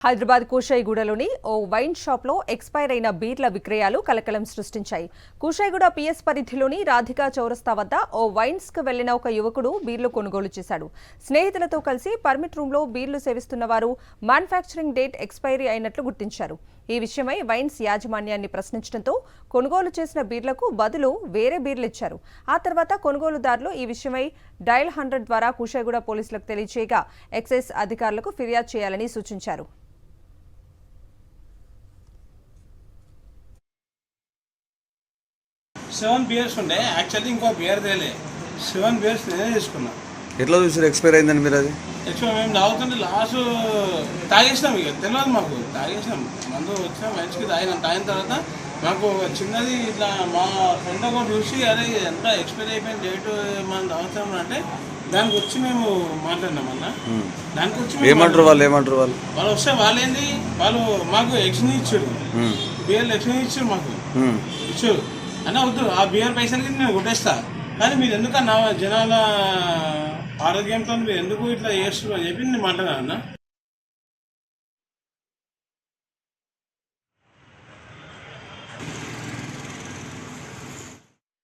హైదరాబాద్ కూషాయిగూడలోని ఓ wine షాప్లో expire అయిన బీర్ల విక్రయాలు కలకలం సృష్టించాయి. కూషాయిగూడ పిఎస్ పరిధిలోని రాధికా చౌరస్తా వద్ద ఓ వైన్స్కు వెళ్లిన ఒక యువకుడు బీర్లు కొనుగోలు చేశాడు. స్నేహితులతో కలిసి పర్మిట్ రూమ్లో బీర్లు సేవిస్తున్న వారు మ్యానుఫ్యాక్చరింగ్ డేట్ ఎక్స్పైరీ అయినట్లు గుర్తించారు. ఈ విషయమై వైన్స్ యాజమాన్యాన్ని ప్రశ్నించడంతో కొనుగోలు చేసిన బీర్లకు బదులు వేరే బీర్లు ఇచ్చారు. ఆ తర్వాత కొనుగోలుదారులు ఈ విషయమై డయల్ 100 ద్వారా కూషాయిగూడ పోలీసులకు తెలియజేయగా ఎక్సైజ్ అధికారులకు ఫిర్యాదు చేయాలని సూచించారు. 7 beers ఉండే యాక్చువల్లీ ఇంకో బియర్ తేలే 7 beers నేనే తీసుకున్నా. ఎట్లా చూసారు ఎక్స్పైర్ అయిందని మీరు? అది యాక్చువల్ మేము తాగుతుంటే లాస్ట్ తాగేసినాం, ఇక తెలియదు మాకు, తాగేసినాం మందు వచ్చినాం మంచికి తాగిన తర్వాత మాకు చిన్నది ఇట్లా మా ఫ్రెండ్ ఒకటి చూసి అరే ఎంత ఎక్స్పైర్ అయిపోయిన డేట్ మనం తాగుతాం అంటే దానికి వచ్చి మేము మాట్లాడినాం. అన్న దానికి వచ్చి ఏమంటారు వాళ్ళు వాళ్ళు వస్తే వాళ్ళేంది వాళ్ళు మాకు ఎక్స్ని ఇచ్చారు, బియర్లు ఎక్స్ని ఇచ్చారు, మాకు ఇచ్చారు అన్న వద్దు ఆ బియర్ పైసలకి నేను కొట్టేస్తా, కానీ మీరు ఎందుకన్నా జనాల ఆరోగ్యంతో మీరు ఎందుకు ఇట్లా చేస్తున్నారు అని చెప్పి నేను మాట్లాడాను అన్న.